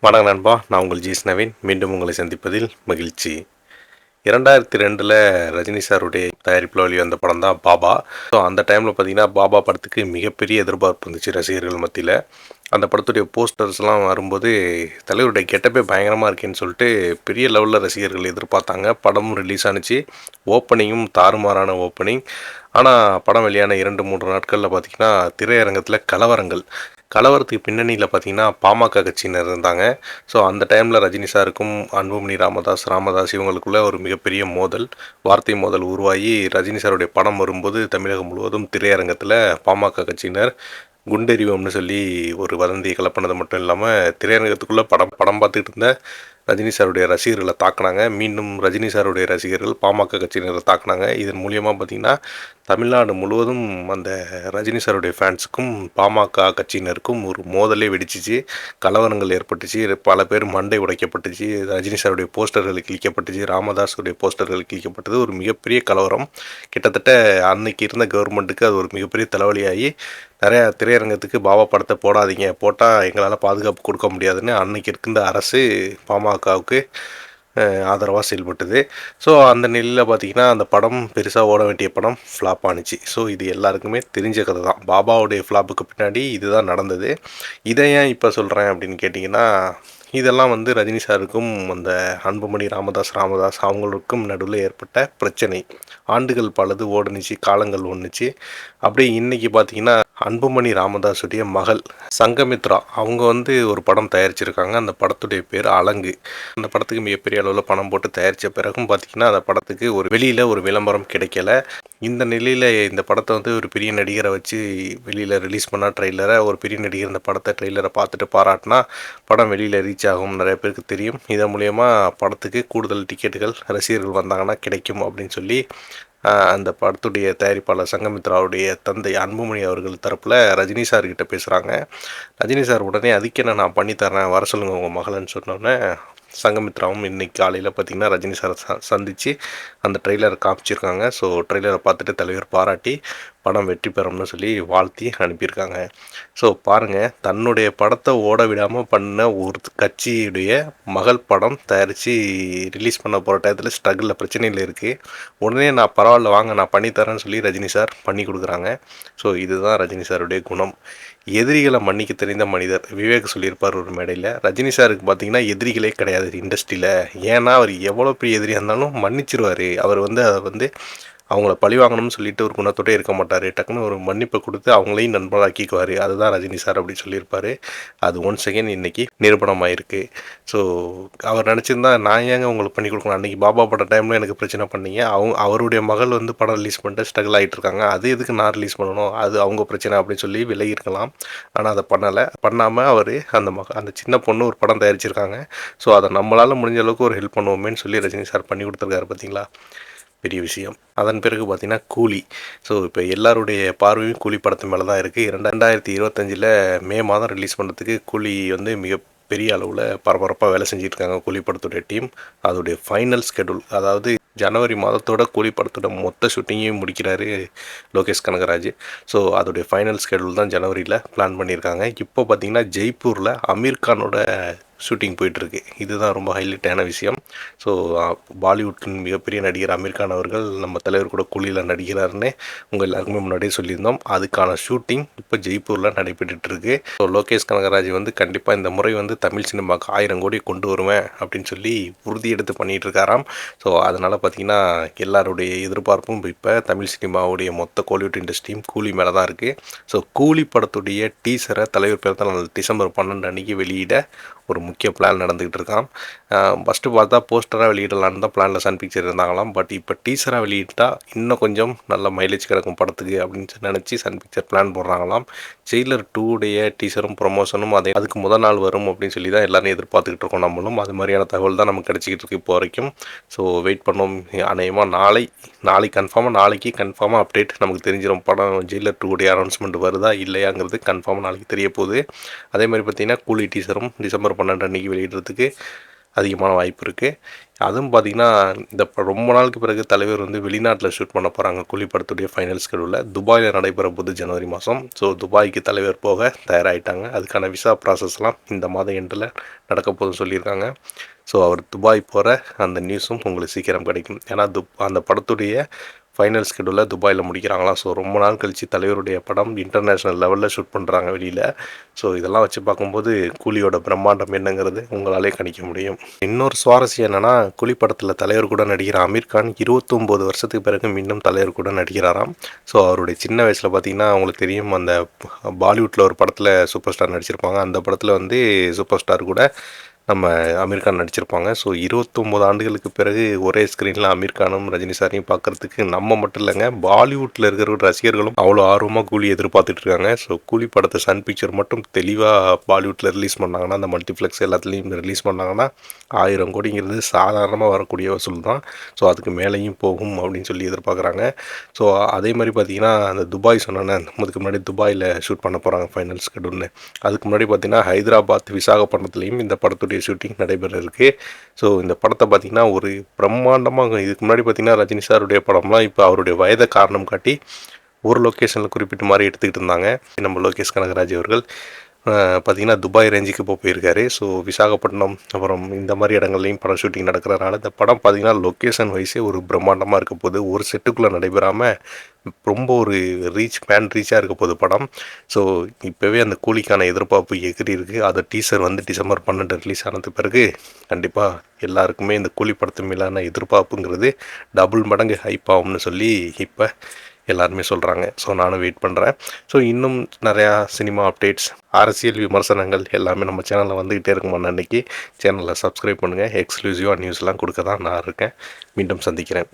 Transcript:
வணக்கம் நண்பா, நான் உங்கள் ஜீஸ் நவீன். மீண்டும் உங்களை சந்திப்பதில் மகிழ்ச்சி. 2002ல் ரஜினி சாருடைய தயாரிப்பில் வெளிவந்த படம் தான் பாபா. ஸோ அந்த டைமில் பார்த்தீங்கன்னா பாபா படத்துக்கு மிகப்பெரிய எதிர்பார்ப்பு இருந்துச்சு ரசிகர்கள் மத்தியில். அந்த படத்துடைய போஸ்டர்ஸ்லாம் வரும்போது தலைவருடைய கெட்டப்பே பயங்கரமாக இருக்கேன்னு சொல்லிட்டு பெரிய லெவலில் ரசிகர்கள் எதிர்பார்த்தாங்க. படமும் ரிலீஸ் ஆணுச்சு. ஓப்பனிங்கும் தாறுமாறான ஓப்பனிங். ஆனால் படம் வெளியான 2-3 நாட்களில் பார்த்திங்கன்னா திரையரங்கத்தில் கலவரத்துக்கு பின்னணியில் பார்த்தீங்கன்னா பாமக கட்சியினர் இருந்தாங்க. ஸோ அந்த டைமில் ரஜினி சாருக்கும் அன்புமணி ராமதாஸ் இவங்களுக்குள்ள ஒரு மிகப்பெரிய மோதல், வார்த்தை மோதல் உருவாகி ரஜினி சாருடைய படம் வரும்போது தமிழகம் முழுவதும் திரையரங்கத்தில் பாமக கட்சியினர் குண்டெறிவோம்னு சொல்லி ஒரு வதந்தியை கிளப்பினது மட்டும் இல்லாமல் திரையரங்கத்துக்குள்ளே படம் பார்த்துக்கிட்டு இருந்த ரஜினி சாருடைய ரசிகர்களை தாக்குனாங்க. மீண்டும் ரஜினி சாருடைய ரசிகர்கள் பாமக கட்சியினரை தாக்குனாங்க. இதன் மூலியமாக பார்த்திங்கன்னா தமிழ்நாடு முழுவதும் அந்த ரஜினி சாருடைய ஃபேன்ஸுக்கும் பாமக கட்சியினருக்கும் ஒரு மோதலே வெடிச்சிச்சு. கலவரங்கள் ஏற்பட்டுச்சு. பல பேர் மண்டை உடைக்கப்பட்டுச்சு. ரஜினி சாருடைய போஸ்டர்கள் கிழிக்கப்பட்டுச்சு. ராமதாஸுடைய போஸ்டர்கள் கிழிக்கப்பட்டது. ஒரு மிகப்பெரிய கலவரம். கிட்டத்தட்ட அன்னைக்கு இருந்த கவர்மெண்ட்டுக்கு அது ஒரு மிகப்பெரிய தலைவலியாகி நிறையா திரையரங்கத்துக்கு பாபா படத்தை போடாதீங்க, போட்டால் எங்களால் பாதுகாப்பு கொடுக்க முடியாதுன்னு அன்னைக்கு இருக்கின்ற அரசு பாமகவுக்கு ஆதரவாக செயல்பட்டது. ஸோ அந்த நிலையில் பார்த்திங்கன்னா அந்த படம் பெருசாக ஓட வேண்டிய படம் ஃப்ளாப் ஆணுச்சு. ஸோ இது எல்லாருக்குமே தெரிஞ்ச கதை தான். பாபாவுடைய ஃப்ளாப்புக்கு பின்னாடி இதுதான் நடந்தது. இதை ஏன் இப்போ சொல்கிறேன் அப்படின்னு கேட்டிங்கன்னா, இதெல்லாம் ரஜினி சாருக்கும் அந்த அன்புமணி ராமதாஸ் அவங்களுக்கும் நடுவில் ஏற்பட்ட பிரச்சனை. ஆண்டுகள் பலது ஓடுனுச்சு, காலங்கள் ஒன்றுச்சு. அப்படியே இன்றைக்கி பார்த்திங்கன்னா அன்புமணி ராமதாஸுடைய மகள் சங்கமித்ரா அவங்க ஒரு படம் தயாரிச்சிருக்காங்க. அந்த படத்துடைய பேர் அலங்கு. அந்த படத்துக்கு மிகப்பெரிய அளவில் பணம் போட்டு தயாரித்த பிறகும் பார்த்திங்கன்னா அந்த படத்துக்கு வெளியில் ஒரு விளம்பரம் கிடைக்கல. இந்த நிலையில் இந்த படத்தை ஒரு பெரிய நடிகரை வச்சு வெளியில் ரிலீஸ் பண்ணால் ட்ரெய்லரை ஒரு பெரிய நடிகர் இந்த படத்தை ட்ரெய்லரை பார்த்துட்டு பாராட்டினா படம் வெளியில் ரீச் ஆகும், நிறைய பேருக்கு தெரியும். இதன் மூலயமா படத்துக்கு கூடுதல் டிக்கெட்டுகள் ரசிகர்கள் வந்தாங்கன்னா கிடைக்கும் அப்படின்னு சொல்லி அந்த படத்துடைய தயாரிப்பாளர் சங்கமித்ராவுடைய தந்தை அன்புமணி அவர்கள் தரப்பில் ரஜினி சார்கிட்ட பேசுகிறாங்க. ரஜினி சார் உடனே அதுக்கு நான் பண்ணித்தரேன், வர சொல்லுங்கள் உங்கள் மகளன்னு சொன்னோன்னே சங்கமித்ராவும் இன்றைக்கி காலையில் பார்த்திங்கன்னா ரஜினி சாரை சந்தித்து அந்த ட்ரெய்லரை காமிச்சிருக்காங்க. ஸோ ட்ரெய்லரை பார்த்துட்டு தலைவர் பாராட்டி படம் வெற்றி பெறும்னு சொல்லி வாழ்த்தி அனுப்பியிருக்காங்க. ஸோ பாருங்கள், தன்னுடைய படத்தை ஓட விடாமல் பண்ண ஒரு கட்சியுடைய மகள் படம் தயாரித்து ரிலீஸ் பண்ண போகிற டயத்தில் ஸ்ட்ரகிளில் பிரச்சனையில் இருக்குது. உடனே நான் பரவாயில்ல வாங்க நான் பண்ணித்தரேன்னு சொல்லி ரஜினி சார் பண்ணி கொடுக்குறாங்க. ஸோ இதுதான் ரஜினி சாருடைய குணம். எதிரிகளை மன்னிக்க தெரிந்த மனிதர். விவேக் சொல்லியிருப்பார் ஒரு மேடையில். ரஜினி சாருக்கு பார்த்தீங்கன்னா எதிரிகளே கிடையாது இண்டஸ்ட்ரியில். ஏன்னா அவர் எவ்வளோ பெரிய எதிரியாக இருந்தாலும் மன்னிச்சிருவார். அவர் அதை அவங்கள பழி வாங்கணும்னு சொல்லிட்டு ஒரு குணத்தோடே இருக்க மாட்டார். டக்குன்னு ஒரு மன்னிப்பை கொடுத்து அவங்களையும் நண்பராக்கிக்குவார். அதுதான் ரஜினி சார் அப்படி சொல்லியிருப்பார். அது ஒன்ஸ் அகெயின் இன்றைக்கி நிரூபணமாயிருக்கு. ஸோ அவர் நினச்சிருந்தா நான் ஏங்க உங்களுக்கு பண்ணி கொடுக்கணும், அன்றைக்கி பாபா பட டைமில் எனக்கு பிரச்சனை பண்ணீங்க, அவருடைய மகள் படம் ரிலீஸ் பண்ணிட்டு ஸ்ட்ரகிள் ஆகிட்டு இருக்காங்க, அது எதுக்கு நான் ரிலீஸ் பண்ணணும், அது அவங்க பிரச்சனை அப்படின்னு சொல்லி விலகியிருக்கலாம். ஆனால் அதை பண்ணாமல் அவர் அந்த சின்ன பொண்ணு ஒரு படம் தயாரிச்சிருக்காங்க. ஸோ அதை நம்மளால் முடிஞ்ச அளவுக்கு ஒரு ஹெல்ப் பண்ணுவோமேன்னு சொல்லி ரஜினி சார் பண்ணி கொடுத்துருக்காரு. பார்த்தீங்களா, பெரிய விஷயம். அதன் பிறகு பார்த்திங்கன்னா கூலி. ஸோ இப்போ எல்லாருடைய பார்வையும் கூலி படத்து மேலே தான் இருக்குது. 2025 மே மாதம் ரிலீஸ் பண்ணுறதுக்கு கூலி மிக பெரிய அளவில் பரபரப்பாக வேலை செஞ்சுருக்காங்க கூலி படத்துடைய டீம். அதோடைய ஃபைனல் ஸ்கெடியூல், அதாவது ஜனவரி மாதத்தோட கூலி படத்தோட மொத்த ஷூட்டிங்கையும் முடிக்கிறாரு லோகேஷ் கனகராஜ். ஸோ அதோடைய ஃபைனல் ஸ்கெடியூல் தான் ஜனவரியில் பிளான் பண்ணியிருக்காங்க. இப்போ பார்த்திங்கன்னா ஜெய்ப்பூரில் அமீர் கானோட ஷூட்டிங் போயிட்டுருக்கு. இதுதான் ரொம்ப ஹைலைட்டான விஷயம். ஸோ பாலிவுட்டின் மிகப்பெரிய நடிகர் அமீர் கான் அவர்கள் நம்ம தலைவர் கூட கூலியில் நடிக்கிறாருன்னு உங்கள் எல்லாருக்குமே முன்னாடியே சொல்லியிருந்தோம். அதுக்கான ஷூட்டிங் இப்போ ஜெய்ப்பூரில் நடைபெற்றுருக்கு. ஸோ லோகேஷ் கனகராஜ் கண்டிப்பாக இந்த முறை தமிழ் சினிமாவுக்கு 1000 கோடி கொண்டு வருவேன் அப்படின்னு சொல்லி உறுதி எடுத்து பண்ணிகிட்டு இருக்காராம். ஸோ அதனால் பார்த்திங்கன்னா எல்லாருடைய எதிர்பார்ப்பும் இப்போ தமிழ் சினிமாவுடைய மொத்த கோலிவுட் இண்டஸ்ட்ரியும் கூலி மேலே தான் இருக்குது. ஸோ கூலி படத்துடைய டீசரை தலைவர் பிறந்தநாள் டிசம்பர் 12 அன்றைக்கி வெளியிட ஒரு முக்கிய பிளான் நடந்துக்கிட்டு இருக்கான். ஃபஸ்ட்டு பார்த்தா போஸ்டராக வெளியிடலான்னு தான் பிளானில் சன் பிக்சர் இருந்தாங்களாம். பட் இப்போ டீசராக வெளியிட்டால் இன்னும் கொஞ்சம் நல்ல மைலேஜ் கிடைக்கும் படத்துக்கு அப்படின்னு நினச்சி சன் பிக்சர் பிளான் போடுறாங்களாம். ஜெயிலர் 2 டீசரும் ப்ரொமோஷனும் அதுக்கு முதல் நாள் வரும் அப்படின்னு சொல்லி தான் எல்லாரும் எதிர்பார்த்துக்கிட்டு இருக்கோம். நம்மளும் அது மாதிரியான தகவல் தான் நமக்கு கிடச்சிக்கிட்டு இருக்குது இப்போ வரைக்கும். ஸோ வெயிட் பண்ணோம். அநேகமாக நாளைக்கு கன்ஃபார்மாக அப்டேட் நமக்கு தெரிஞ்சிடும். படம் ஜெயிலர் 2 அனௌன்ஸ்மெண்ட் வருதா இல்லையாங்கிறது கன்ஃபார்மாக நாளைக்கு தெரிய போகுது. அதே மாதிரி பார்த்திங்கன்னா கூலி டீசரும் டிசம்பர் 12 அன்றைக்கி வெளியிடுறதுக்கு அதிகமான வாய்ப்பு இருக்குது. அதுவும் பார்த்திங்கன்னா இந்த ரொம்ப நாளுக்கு பிறகு தலைவர் வந்து வெளிநாட்டில் ஷூட் பண்ண போகிறாங்க. கூலி படத்துடைய ஃபைனல் ஸ்கெடியூலில் துபாயில் நடைபெற போகுது ஜனவரி மாதம். ஸோ துபாய்க்கு தலைவர் போக தயாராகிட்டாங்க. அதுக்கான விசா ப்ராசஸ்லாம் இந்த மாதம் எண்டில் நடக்க போகுதுன்னு சொல்லியிருக்காங்க. ஸோ அவர் துபாய் போகிற அந்த நியூஸும் உங்களுக்கு சீக்கிரம் கிடைக்கும். ஏன்னா அந்த படத்துடைய ஃபைனல் ஸ்கெடியூலில் துபாயில் முடிக்கிறாங்களாம். ஸோ ரொம்ப நாள் கழித்து தலைவருடைய படம் இன்டர்நேஷ்னல் லெவலில் ஷூட் பண்ணுறாங்க வெளியில். ஸோ இதெல்லாம் வச்சு பார்க்கும்போது கூலியோட பிரம்மாண்டம் என்னங்கிறது உங்களாலே கணிக்க முடியும். இன்னொரு சுவாரஸ்யம் என்னென்னா, கூலி படத்தில் தலைவர் கூட நடிக்கிற அமீர் கான் 29 வருஷத்துக்கு பிறகு மீண்டும் தலைவர் கூட நடிக்கிறாராம். ஸோ அவருடைய சின்ன வயசில் பார்த்திங்கன்னா அவங்களுக்கு தெரியும், அந்த பாலிவுட்டில் ஒரு படத்தில் சூப்பர் ஸ்டார் நடிச்சிருப்பாங்க. அந்த படத்தில் வந்து சூப்பர் ஸ்டார் கூட நம்ம அமீர் கான் நடிச்சிருப்பாங்க. ஸோ 29 ஆண்டுகளுக்கு பிறகு ஒரே ஸ்க்ரீனில் அமீர் கானும் ரஜினி சாரையும் பார்க்குறதுக்கு நம்ம மட்டும் இல்லைங்க, பாலிவுட்டில் இருக்கிற ரசிகர்களும் அவ்வளோ ஆர்வமாக கூலி எதிர்பார்த்துட்டு இருக்காங்க. ஸோ கூலி படத்தை சன் பிக்சர் மட்டும் தெளிவாக பாலிவுட்டில் ரிலீஸ் பண்ணாங்கன்னா, அந்த மல்டிப்ளெக்ஸ் எல்லாத்துலேயும் ரிலீஸ் பண்ணாங்கன்னா 1000 கோடிங்கிறது சாதாரணமாக வரக்கூடிய வசூல் தான். ஸோ அதுக்கு மேலேயும் போகும் அப்படின்னு சொல்லி எதிர்பார்க்குறாங்க. ஸோ அதே மாதிரி பார்த்திங்கன்னா, அந்த துபாய் சொன்னேன்னே, அதுக்கு முன்னாடி துபாயில் ஷூட் பண்ண போகிறாங்க ஃபைனல் ஸ்கெடியூல்னு. அதுக்கு முன்னாடி பார்த்திங்கன்னா ஹைதராபாத், விசாகப்பட்டினத்துலேயும் இந்த படத்துடைய ஷூட்டிங் நடைபெற இருக்குது. ஸோ இந்த படத்தை பார்த்திங்கன்னா ஒரு பிரம்மாண்டமாக, இதுக்கு முன்னாடி பார்த்திங்கன்னா ரஜினி சாருடைய படம்லாம் இப்போ அவருடைய வயதை காரணம் காட்டி ஒரு லொக்கேஷனில் குறிப்பிட்டு மாதிரி எடுத்துக்கிட்டு இருந்தாங்க. நம்ம லோகேஷ் கனகராஜ் அவர்கள் பார்த்திங்கன்னா துபாய் ரேஞ்சுக்கு இப்போ போயிருக்காரு. ஸோ விசாகப்பட்டினம் அப்புறம் இந்த மாதிரி இடங்கள்லையும் படம் ஷூட்டிங் நடக்கிறதுனால இந்த படம் பார்த்திங்கன்னா லொக்கேஷன் வைஸே ஒரு பிரம்மாண்டமாக இருக்க போகுது. ஒரு செட்டுக்குள்ளே நடைபெறாமல் ரொம்ப ஒரு பேன் ரீச்சாக இருக்க போகுது படம். ஸோ இப்போவே அந்த கூலிக்கான எதிர்பார்ப்பு எகிரி இருக்குது. அது டீசர் வந்து டிசம்பர் 12 ரிலீஸ் ஆனது பிறகு கண்டிப்பாக எல்லாருக்குமே இந்த கூலி படத்து மேலான எதிர்பார்ப்புங்கிறது டபுள் மடங்கு ஹைப் ஆகும்னு சொல்லி இப்போ எல்லாருமே சொல்கிறாங்க. ஸோ நானும் வெயிட் பண்ணுறேன். ஸோ இன்னும் நிறையா சினிமா அப்டேட்ஸ், அரசியல் விமர்சனங்கள் எல்லாமே நம்ம சேனலில் வந்துக்கிட்டே இருக்குமா. அன்றைக்கி சேனலை சப்ஸ்கிரைப் பண்ணுங்கள். எக்ஸ்க்ளூசிவாக நியூஸ்லாம் கொடுக்க தான் நான் இருக்கேன். மீண்டும் சந்திக்கிறேன்.